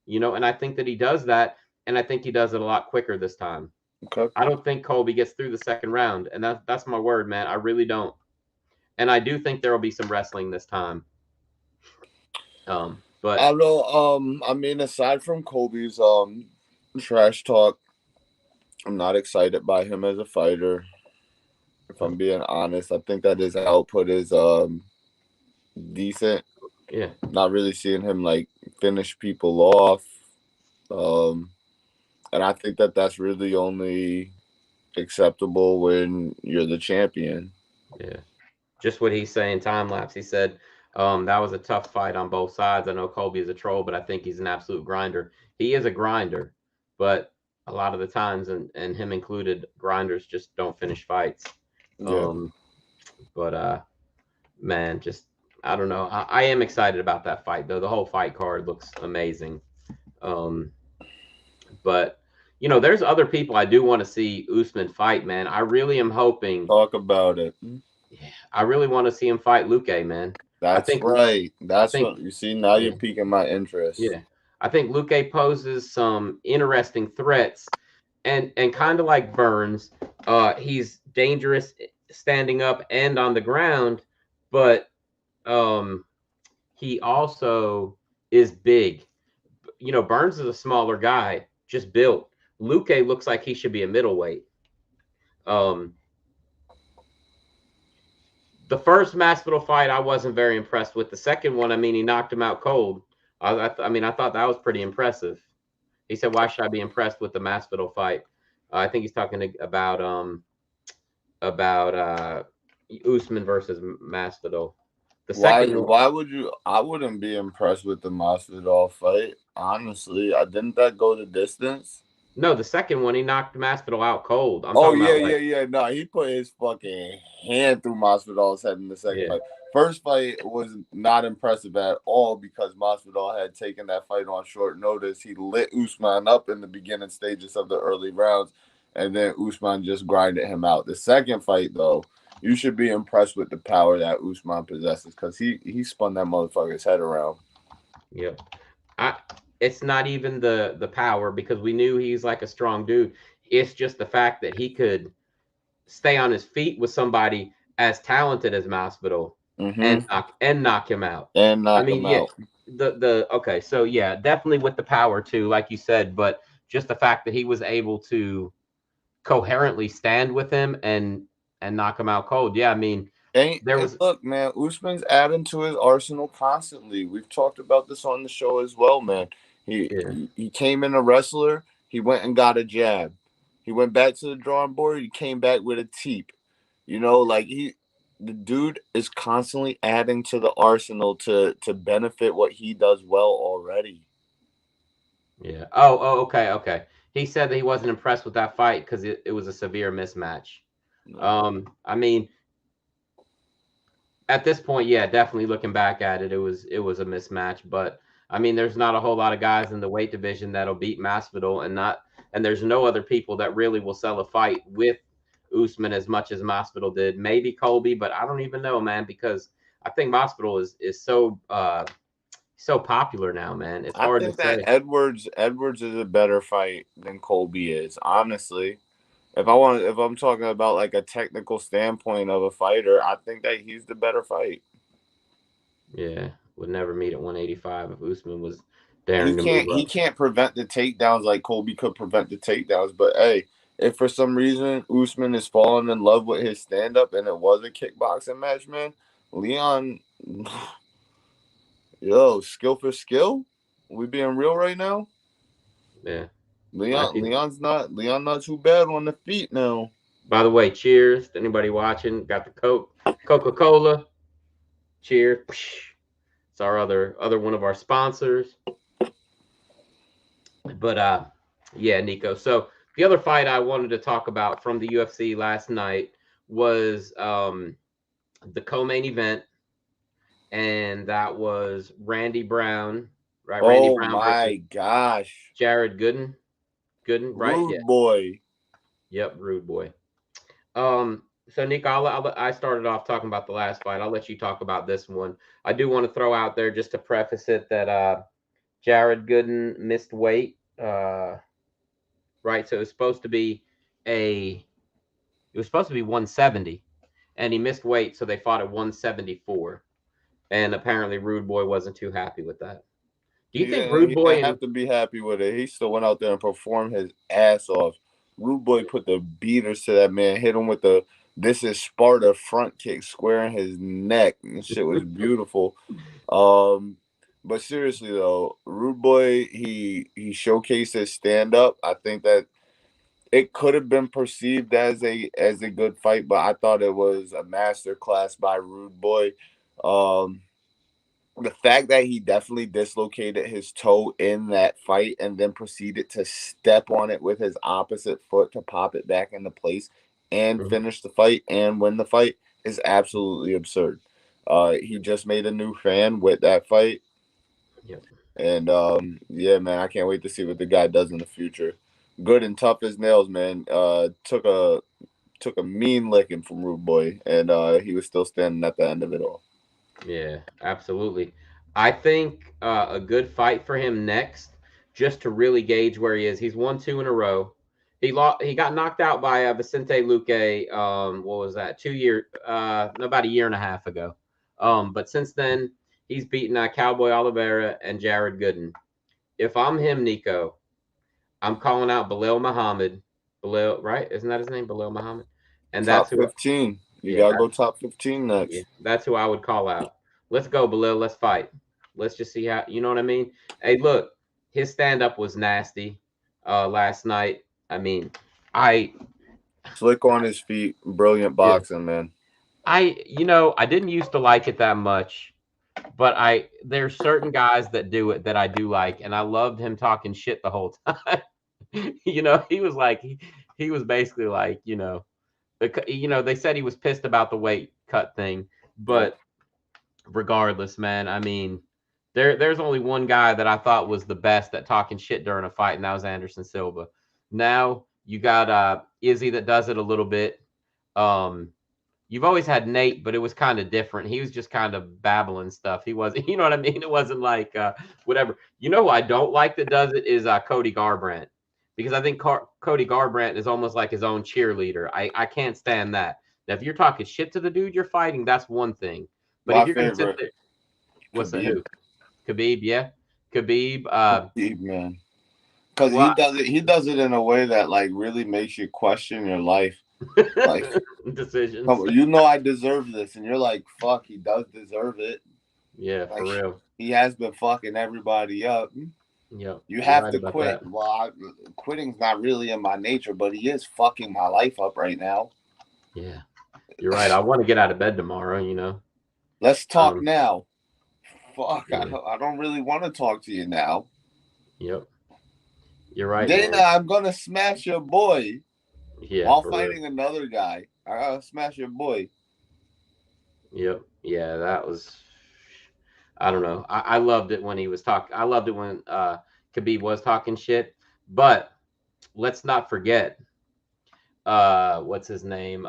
and I think that he does that, and I think he does it a lot quicker this time. Okay. I don't think Colby gets through the 2nd round, and that's my word, man. I really don't. And I do think there will be some wrestling this time. But I don't know. I mean, aside from Colby's trash talk, I'm not excited by him as a fighter. If I'm being honest, I think that his output is decent. Yeah. Not really seeing him like finish people off. And I think that that's really only acceptable when you're the champion. Yeah. Just what he's saying, time lapse. He said that was a tough fight on both sides. I know Colby is a troll, but I think he's an absolute grinder. He is a grinder, but a lot of the times, and him included, grinders just don't finish fights. Yeah. But man, just I don't know. I am excited about that fight though. The whole fight card looks amazing. But there's other people I do want to see Usman fight, man. I really am hoping. Talk about it. Yeah, I really want to see him fight Luque, man. That's right. That's what you see. Now you're piquing my interest. Yeah, I think Luque poses some interesting threats, and kind of like Burns, he's dangerous standing up and on the ground, but he also is big. Burns is a smaller guy, just built. Luque looks like he should be a middleweight. The first Masvidal fight, I wasn't very impressed with. The second one, I mean, he knocked him out cold. I thought that was pretty impressive. He said, "Why should I be impressed with the Masvidal fight?" I think he's talking about Usman versus Masvidal. The second, why would you? I wouldn't be impressed with the Masvidal fight. Honestly, didn't that go the distance? No, the second one, he knocked Masvidal out cold. Yeah. No, he put his fucking hand through Masvidal's head in the second fight. First fight was not impressive at all because Masvidal had taken that fight on short notice. He lit Usman up in the beginning stages of the early rounds, and then Usman just grinded him out. The second fight, though, you should be impressed with the power that Usman possesses because he spun that motherfucker's head around. Yep. it's not even the power, because we knew he's like a strong dude. It's just the fact that he could stay on his feet with somebody as talented as Masvidal and Mm-hmm. knock him out. And I knock mean, him yeah, out. the okay, so yeah, definitely with the power too, like you said, but just the fact that he was able to coherently stand with him and knock him out cold. Yeah, I mean, there And was look, man, Usman's adding to his arsenal constantly. We've talked about this on the show as well, man. He yeah, he, he came in a wrestler. He went and got a jab. He went back to the drawing board. He came back with a teep. You know, like the dude is constantly adding to the arsenal to benefit what he does well already. yeah. Oh, okay. He said that he wasn't impressed with that fight because it was a severe mismatch. No. I mean, at this point, yeah, definitely looking back at it, it was a mismatch. But I mean, there's not a whole lot of guys in the weight division that'll beat Masvidal, and there's no other people that really will sell a fight with Usman as much as Masvidal did. Maybe Colby, but I don't even know, man, because I think Masvidal is so popular now, man. It's I hard to think that say. Edwards is a better fight than Colby is, honestly. If I'm talking about like a technical standpoint of a fighter, I think that he's the better fight. Yeah, would never meet at 185 if Usman was daring to move He up. can't prevent the takedowns like Colby could prevent the takedowns. But hey, if for some reason Usman is falling in love with his stand up and it was a kickboxing match, man, Leon, yo, skill for skill. We being real right now. Yeah, I think. Leon not too bad on the feet now. By the way, cheers to anybody watching. Got the Coca-Cola. Cheers. It's our other one of our sponsors. But yeah, Nico. So the other fight I wanted to talk about from the UFC last night was the co-main event, and that was Randy Brown, right? Randy Oh Brown versus my gosh, Jared Gooden. Gooden, right? Yeah. rude boy. Yep. Rude boy. So Nico, I started off talking about the last fight. I'll let you talk about this one. I do want to throw out there just to preface it that Jared Gooden missed weight. Right, so a it was supposed to be 170, and he missed weight, so they fought at 174. And apparently, Rude Boy wasn't too happy with that. Do you think Rude He Boy didn't and have to be happy with it. He still went out there and performed his ass off. Rude boy put the beaters to that man, hit him with the "This is Sparta" front kick square in his neck. And shit was beautiful. Um, but seriously though, Rude Boy he showcased his stand up. I think that it could have been perceived as a good fight, but I thought it was a master class by Rude Boy. Um, the fact that he definitely dislocated his toe in that fight and then proceeded to step on it with his opposite foot to pop it back into place and Mhm. finish the fight and win the fight is absolutely absurd. He just made a new fan with that fight. Yep. And yeah, man, I can't wait to see what the guy does in the future. Good and tough as nails, man. Took a mean licking from Rude Boy, and he was still standing at the end of it all. Yeah, absolutely. I think a good fight for him next, just to really gauge where he is. He's won two in a row. He got knocked out by Vicente Luque. What was that? 2 year, about a year and a half ago. But since then, he's beaten Cowboy Oliveira and Jared Gooden. If I'm him, Nico, I'm calling out Bilal Muhammad. Bilal, right? Isn't that his name, Bilal Muhammad? And that's Top who. 15. You Yeah, gotta go top 15 yeah, next. that's who I would call out. Let's go, Belil. Let's fight. Let's just see how, you know what I mean? Hey, look, his stand up was nasty last night. I mean, I, Slick on his feet, brilliant yeah, boxing, man. I didn't used to like it that much, but there's certain guys that do it that I do like, and I loved him talking shit the whole time. He was like, he was basically like, they said he was pissed about the weight cut thing, Yep. but regardless, man, I mean, there's only one guy that I thought was the best at talking shit during a fight, and that was Anderson Silva. Now you got Izzy that does it a little bit. Um, you've always had Nate, but it was kind of different. He was just kind of babbling stuff. He wasn't, you know what I mean? It wasn't like whatever. You know who I don't like that does it is Cody Garbrandt, because I think Cody Garbrandt is almost like his own cheerleader. I can't stand that. Now, if you're talking shit to the dude you're fighting, that's one thing. But My if you're going to sit favorite, there, what's that? Khabib. Who? Khabib, yeah. Khabib. Khabib, man. Because Well, he does it in a way that like really makes you question your life. Like, decisions. you know, I deserve this, and you're like, fuck, he does deserve it. Yeah, Like, for real. he has been fucking everybody up. Yep, You you're have right to about quit. that. Well, quitting's not really in my nature, but he is fucking my life up right now. Yeah, you're right. I want to get out of bed tomorrow, you know. Let's talk now. Fuck, yeah. I don't really want to talk to you now. Yep. You're right, Dana, man. I'm gonna smash your boy Yeah, while for fighting real. another guy. I gotta smash your boy. Yep. Yeah, that was. I don't know. I loved it when he was talking. I loved it when Khabib was talking shit. But let's not forget. What's his name?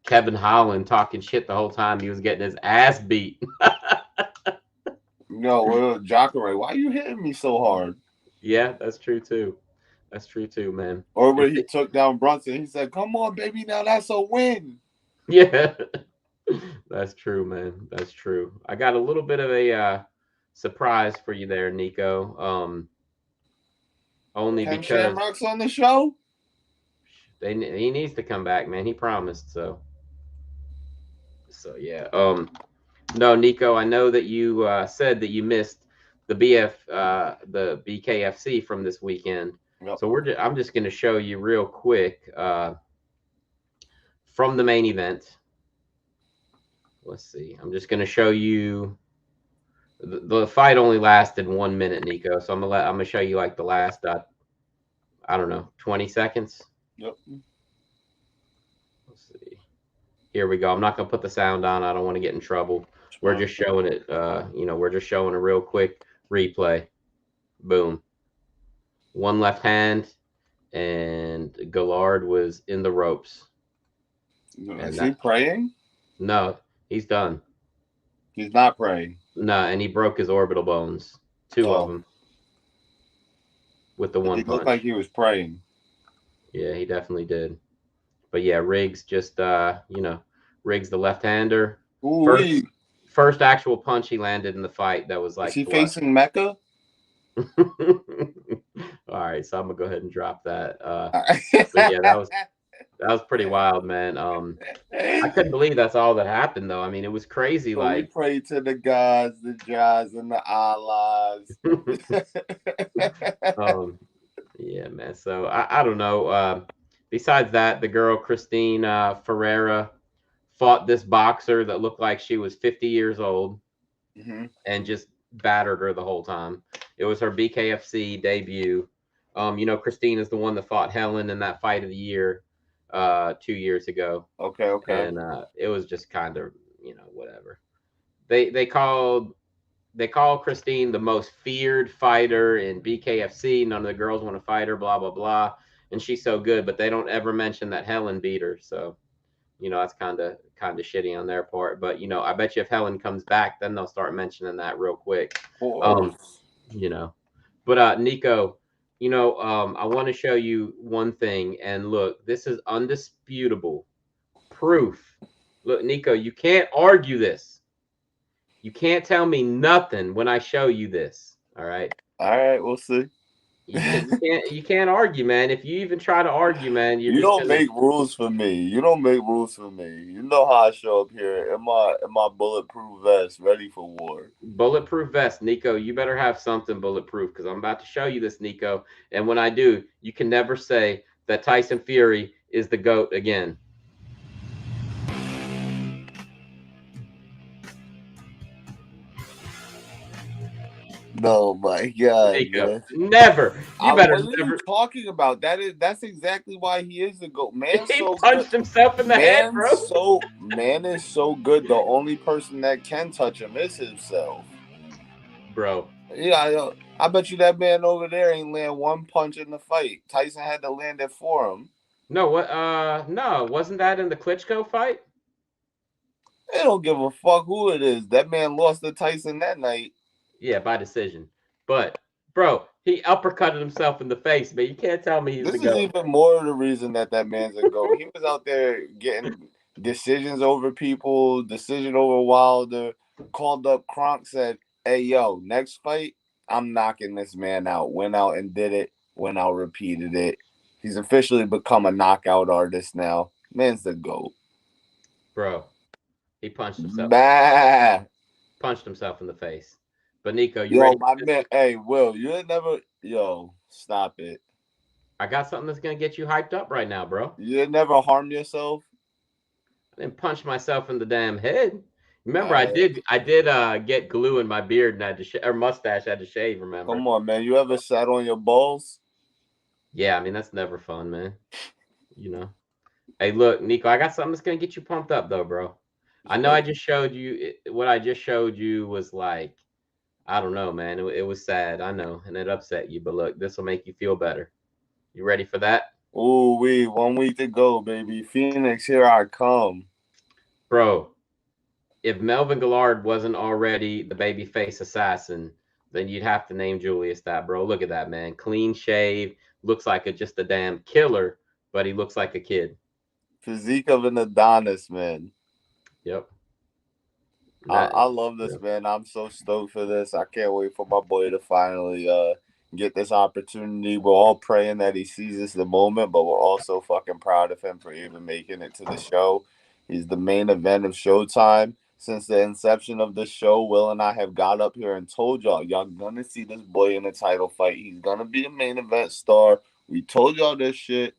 Kevin Holland talking shit the whole time. He was getting his ass beat. No, Jacare, why are you hitting me so hard? Yeah, that's true too. That's true too, man. Or when he took down Brunson, he said, "Come on, baby, now that's a win." Yeah, that's true, man. That's true. I got a little bit of a surprise for you there, Nico. Only Ken because Shamrock's on the show. he needs to come back, man. He promised, so yeah. No, Nico, I know that you said that you missed the the BKFC from this weekend. Yep. So I'm just going to show you real quick from the main event. Let's see. I'm just going to show you. The fight only lasted 1 minute, Nico. So I'm gonna show you like the last I don't know, 20 seconds. Yep. Let's see. Here we go. I'm not gonna put the sound on. I don't want to get in trouble. We're just showing it. We're just showing a real quick replay. Boom. One left hand, and Guillard was in the ropes. Is he praying? No, he's done. He's not praying. No, and he broke his orbital bones. Two of them. With the one punch. He looked like he was praying. Yeah, he definitely did. But yeah, Riggs just Riggs the left-hander. First actual punch he landed in the fight that was like. Is he facing Mecca? All right, so I'm gonna go ahead and drop that. But yeah, that was pretty wild, man. I couldn't believe that's all that happened, though. I mean, it was crazy. So like we pray to the gods, the Jahs, and the Allahs. Yeah, man. So I don't know. Besides that, the girl Christine Ferreira fought this boxer that looked like she was 50 years old, and just battered her the whole time. It was her BKFC debut. Christine is the one that fought Helen in that fight of the year 2 years ago. Okay. And it was just kind of, whatever. They call Christine the most feared fighter in BKFC. None of the girls want to fight her, blah, blah, blah. And she's so good, but they don't ever mention that Helen beat her. So, that's kind of shitty on their part. But, I bet you if Helen comes back, then they'll start mentioning that real quick. But Nico, I want to show you one thing. And look, this is undisputable proof. Look, Nico, you can't argue this. You can't tell me nothing when I show you this. All right. All right, we'll see. You can't argue, man. If you even try to argue, man, you don't make rules for me. You don't make rules for me. You know how I show up here in my bulletproof vest, ready for war. Bulletproof vest, Nico. You better have something bulletproof, because I'm about to show you this, Nico. And when I do, you can never say that Tyson Fury is the GOAT again. No, my God, Nico, never. You better what never. Are you talking about? That's exactly why he is the GOAT. Man, he punched himself in the head, bro. Man is so good. The only person that can touch him is himself, bro. Yeah, I bet you that man over there ain't land one punch in the fight. Tyson had to land it for him. No, what? No, wasn't that in the Klitschko fight? They don't give a fuck who it is. That man lost to Tyson that night. Yeah, by decision. But bro, he uppercutted himself in the face, man. You can't tell me he's the This is GOAT. even more of the reason that man's a GOAT. He was out there getting decisions over people, decision over Wilder, called up Kronk, said, hey, yo, next fight, I'm knocking this man out. Went out and did it. Went out, repeated it. He's officially become a knockout artist now. Man's the GOAT. Bro, he Bah. punched himself in the face. But Nico, you Yo, ready my for this? man. Hey, Will, you ain't never. Yo, stop it. I got something that's gonna get you hyped up right now, bro. You ain't never harm yourself. I didn't punch myself in the damn head. Remember, I Uh, did. I did get glue in my beard and I had to or mustache. I had to shave. Remember? Come on, man. You ever sat on your balls? Yeah, I mean that's never fun, man. You know. Hey, look, Nico, I got something that's gonna get you pumped up, though, bro. I know I just showed you what I just showed you was like, I don't know, man. It was sad, I know, and it upset you. But look, this will make you feel better. You ready for that, Ooh, 1 week to go, baby. Phoenix, here I come. bro? If Melvin Guillard wasn't already the babyface assassin, then you'd have to name Julius that, bro. Look at that, man. Clean shave, looks like just a damn killer, but he looks like a kid. Physique of an Adonis, man. Yep. I, That. I love this, Yep. man. I'm so stoked for this. I can't wait for my boy to finally get this opportunity. We're all praying that he seizes the moment, but we're also fucking proud of him for even making it to the show. He's the main event of Showtime. Since the inception of this show, Will and I have got up here and told y'all gonna see this boy in a title fight. He's gonna be a main event star. We told y'all this shit.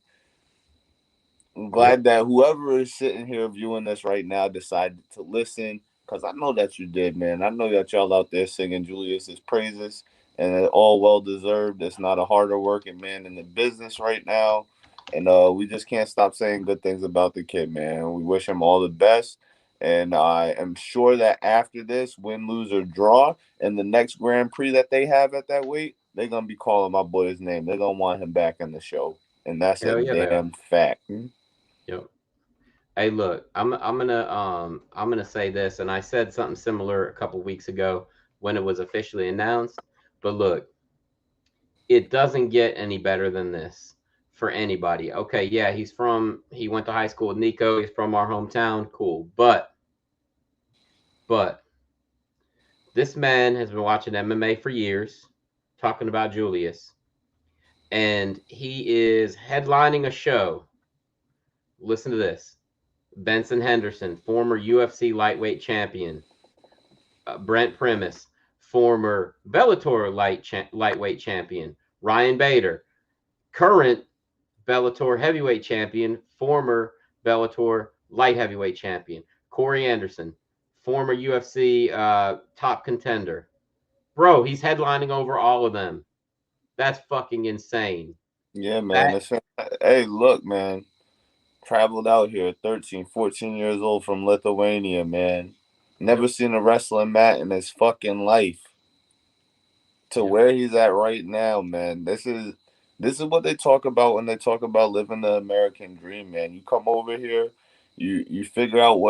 I'm Yep. glad that whoever is sitting here viewing this right now decided to listen, because I know that you did, man. I know that y'all out there singing Julius's praises, and it all well deserved. It's not a harder working man in the business right now, and we just can't stop saying good things about the kid, man. We wish him all the best, and I am sure that after this, win, lose, or draw, and the next Grand Prix that they have at that weight, they're gonna be calling my boy's name. They're gonna want him back in the show, and that's a Hell yeah, they are. damn fact. Yep. Hey, look, I'm gonna say this, and I said something similar a couple weeks ago when it was officially announced. But look, it doesn't get any better than this for anybody. Okay, yeah, he went to high school with Nico. He's from our hometown. Cool, but this man has been watching MMA for years, talking about Julius, and he is headlining a show. Listen to this: Benson Henderson, former UFC lightweight champion. Brent Primus, former Bellator lightweight champion. Ryan Bader, current Bellator heavyweight champion, former Bellator light heavyweight champion. Corey Anderson, former UFC top contender. Bro, he's headlining over all of them. That's fucking insane. Yeah, man. That Hey, look, man. Traveled out here, 13, 14 years old from Lithuania, man. Never yep, seen a wrestling mat in his fucking life. To yep, where he's at right now, man. This is what they talk about when they talk about living the American dream, man. You come over here, you figure out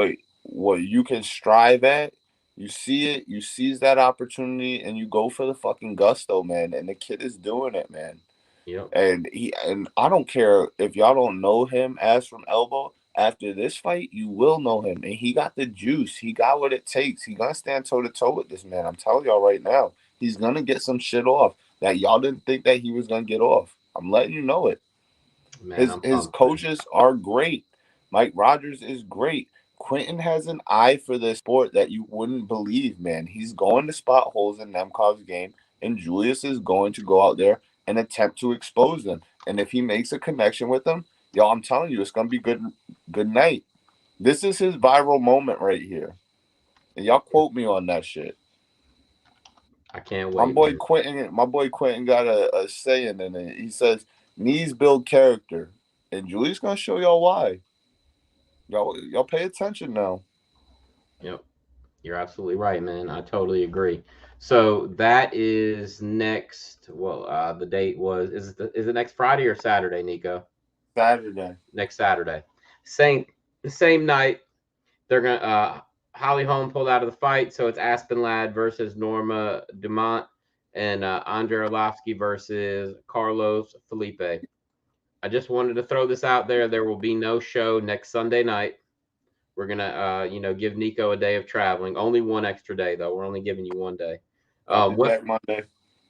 what you can strive at. You see it, you seize that opportunity, and you go for the fucking gusto, man. And the kid is doing it, man. yep, And I don't care if y'all don't know him as from elbow. After this fight, you will know him, and he got the juice. He got what it takes. He gonna stand toe to toe with this man. I'm telling y'all right now, he's gonna get some shit off that y'all didn't think that he was gonna get off. I'm letting you know it. man, His I'm his pumped, man. coaches are great. Mike Rogers is great. Quentin has an eye for this sport that you wouldn't believe, man. He's going to spot holes in Nemkov's game, and Julius is going to go out there and attempt to expose them. And if he makes a connection with them, yo, I'm telling you, it's gonna be good night. This is his viral moment right here. And y'all quote me on that shit. I can't wait, man. My boy Quentin got a saying in it. He says, knees build character. And Julius gonna show y'all why. Y'all pay attention now. Yep. You're absolutely right, man. I totally agree. So that is next. Well, the date was is it next Friday or Saturday, Nico? Saturday. Next Saturday. The same night, they're gonna Holly Holm pulled out of the fight, so it's Aspen Ladd versus Norma Dumont and Andre Arlovsky versus Carlos Felipe. I just wanted to throw this out there. There will be no show next Sunday night. We're gonna give Nico a day of traveling. Only one extra day though. We're only giving you one day. I'll be back Monday.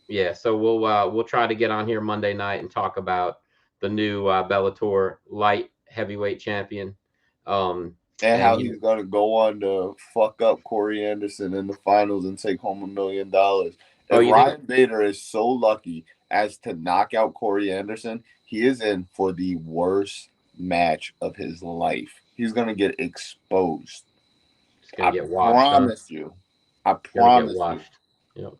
Yeah, so we'll try to get on here Monday night and talk about the new Bellator light heavyweight champion. And how he's gonna go on to fuck up Corey Anderson in the finals and take home $1 million. If Ryan Bader is so lucky as to knock out Corey Anderson, he is in for the worst match of his life. He's gonna get exposed. He's gonna get washed. I promise you. I promise you. Yep.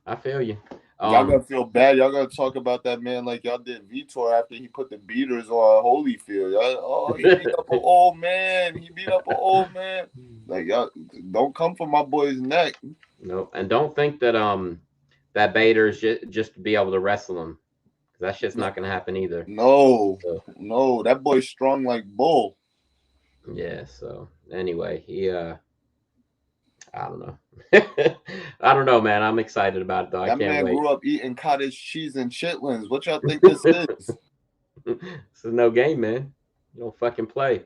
I feel you. Y'all gonna feel bad. Y'all gonna talk about that man like y'all did Vitor after he put the beaters on Holyfield. He beat up an old man. Like, y'all don't come for my boy's neck. No, and don't think that that Bader is just to be able to wrestle him. That shit's not gonna happen either. No, that boy's strong like bull. Yeah. So anyway, he I don't know. I don't know, man. I'm excited about it though. That I can't man wait. grew up eating cottage cheese and chitlins. What y'all think this is? This is no game, man. You don't fucking play.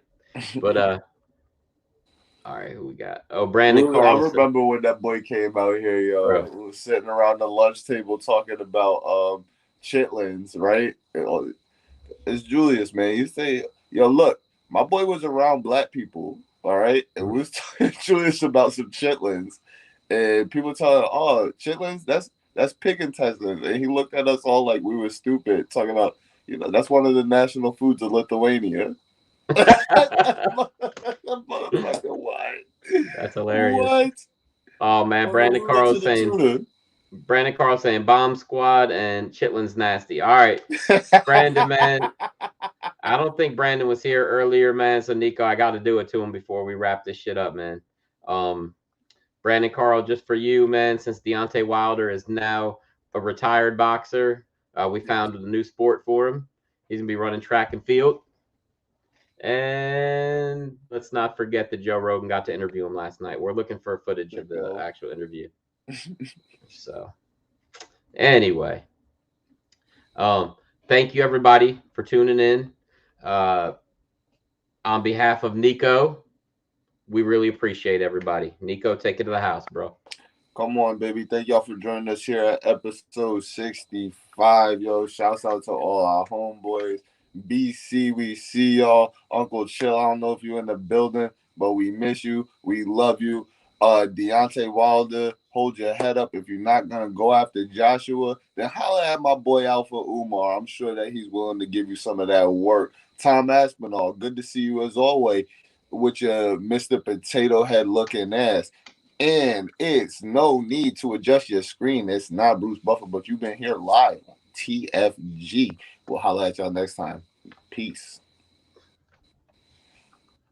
But all right, who we got? Oh, Brandon Carlson. I remember when that boy came out here, yo. We was sitting around the lunch table talking about chitlins, right? It's Julius, man. You say, yo, look, my boy was around black people, all right? And we was talking to Julius about some chitlins. And people telling, chitlins, that's pig intestines. And he looked at us all like we were stupid, talking about, that's one of the national foods of Lithuania. What? That's hilarious. What? Oh man, Brandon Carl saying Bomb Squad and Chitlin's nasty. All right, Brandon, man. I don't think Brandon was here earlier, man. So Nico, I got to do it to him before we wrap this shit up, man. Brandon Carl, just for you, man. Since Deontay Wilder is now a retired boxer, we found a new sport for him. He's gonna be running track and field. And let's not forget that Joe Rogan got to interview him last night. We're looking for footage of the actual interview. So, anyway, thank you everybody for tuning in. On behalf of Nico, we really appreciate everybody. Nico, take it to the house, bro. Come on, baby. Thank y'all for joining us here at episode 65. Yo, shouts out to all our homeboys. BC, we see y'all. Uncle Chill, I don't know if you're in the building, but we miss you. We love you. Deontay Wilder, hold your head up. If you're not going to go after Joshua, then holler at my boy Alpha Umar. I'm sure that he's willing to give you some of that work. Tom Aspinall, good to see you as always with your Mr. Potato Head looking ass. And it's no need to adjust your screen. It's not Bruce Buffer, but you've been here live on TFG. We'll holler at y'all next time. Peace.